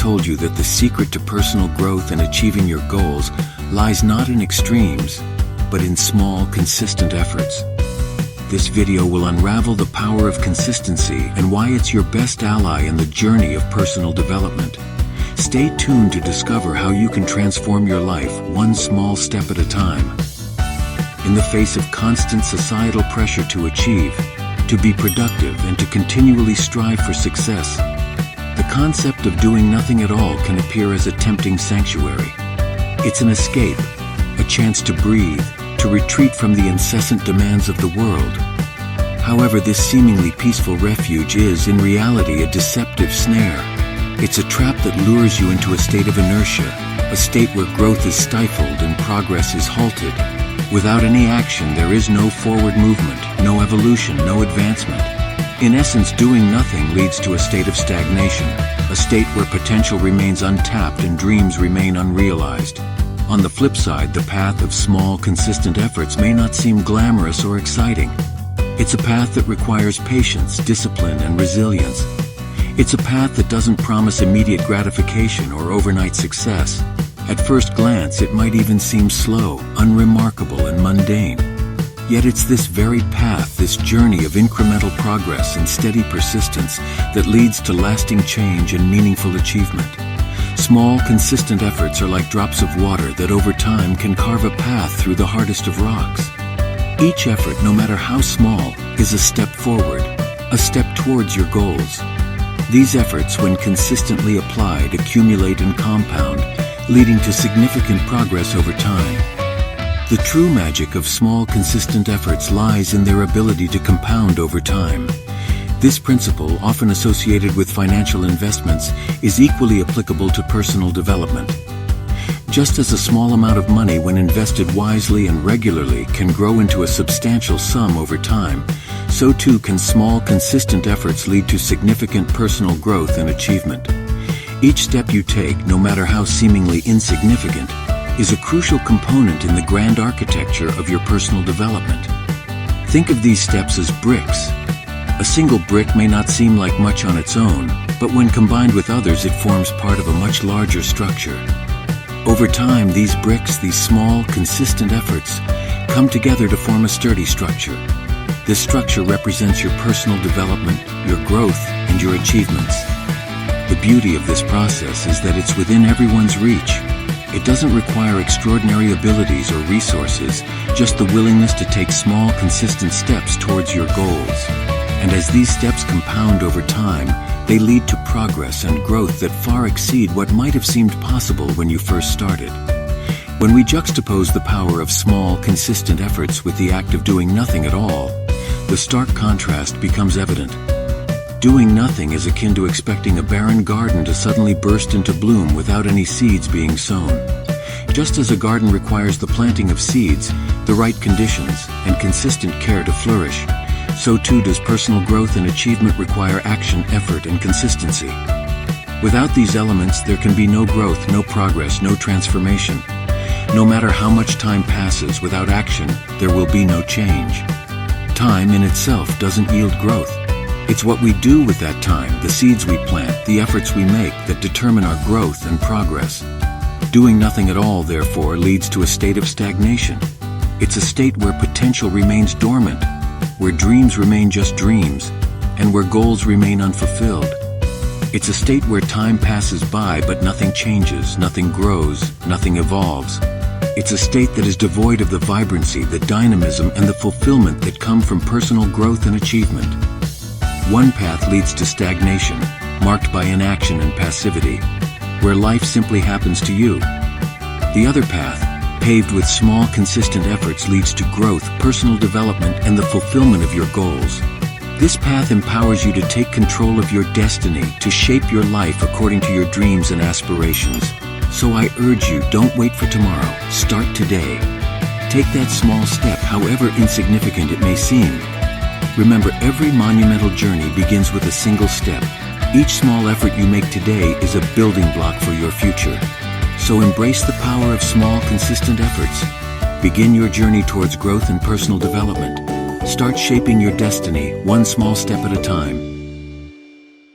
told you that the secret to personal growth and achieving your goals lies not in extremes, but in small, consistent efforts. This video will unravel the power of consistency and why it's your best ally in the journey of personal development. Stay tuned to discover how you can transform your life one small step at a time. In the face of constant societal pressure to achieve, to be productive, and to continually strive for success, the concept of doing nothing at all can appear as a tempting sanctuary. It's an escape, a chance to breathe, to retreat from the incessant demands of the world. However, this seemingly peaceful refuge is, in reality, a deceptive snare. It's a trap that lures you into a state of inertia, a state where growth is stifled and progress is halted. Without any action, there is no forward movement, no evolution, no advancement. In essence, doing nothing leads to a state of stagnation, a state where potential remains untapped and dreams remain unrealized. On the flip side, the path of small, consistent efforts may not seem glamorous or exciting. It's a path that requires patience, discipline, and resilience. It's a path that doesn't promise immediate gratification or overnight success. At first glance, it might even seem slow, unremarkable, and mundane. Yet it's this very path, this journey of incremental progress and steady persistence that leads to lasting change and meaningful achievement. Small, consistent efforts are like drops of water that over time can carve a path through the hardest of rocks. Each effort, no matter how small, is a step forward, a step towards your goals. These efforts, when consistently applied, accumulate and compound, leading to significant progress over time. The true magic of small, consistent efforts lies in their ability to compound over time. This principle, often associated with financial investments, is equally applicable to personal development. Just as a small amount of money, when invested wisely and regularly, can grow into a substantial sum over time, so too can small, consistent efforts lead to significant personal growth and achievement. Each step you take, no matter how seemingly insignificant, is a crucial component in the grand architecture of your personal development. Think of these steps as bricks. A single brick may not seem like much on its own, but when combined with others, it forms part of a much larger structure. Over time, these bricks, these small, consistent efforts, come together to form a sturdy structure. This structure represents your personal development, your growth, and your achievements. The beauty of this process is that it's within everyone's reach. It doesn't require extraordinary abilities or resources, just the willingness to take small, consistent steps towards your goals. And as these steps compound over time, they lead to progress and growth that far exceed what might have seemed possible when you first started. When we juxtapose the power of small, consistent efforts with the act of doing nothing at all, the stark contrast becomes evident. Doing nothing is akin to expecting a barren garden to suddenly burst into bloom without any seeds being sown. Just as a garden requires the planting of seeds, the right conditions, and consistent care to flourish, so too does personal growth and achievement require action, effort, and consistency. Without these elements, there can be no growth, no progress, no transformation. No matter how much time passes without action, there will be no change. Time in itself doesn't yield growth. It's what we do with that time, the seeds we plant, the efforts we make, that determine our growth and progress. Doing nothing at all, therefore, leads to a state of stagnation. It's a state where potential remains dormant, where dreams remain just dreams, and where goals remain unfulfilled. It's a state where time passes by but nothing changes, nothing grows, nothing evolves. It's a state that is devoid of the vibrancy, the dynamism, and the fulfillment that come from personal growth and achievement. One path leads to stagnation, marked by inaction and passivity, where life simply happens to you. The other path, paved with small, consistent efforts, leads to growth, personal development, and the fulfillment of your goals. This path empowers you to take control of your destiny, to shape your life according to your dreams and aspirations. So I urge you, don't wait for tomorrow. Start today. Take that small step, however insignificant it may seem. Remember, every monumental journey begins with a single step. Each small effort you make today is a building block for your future. So embrace the power of small, consistent efforts. Begin your journey towards growth and personal development. Start shaping your destiny, one small step at a time.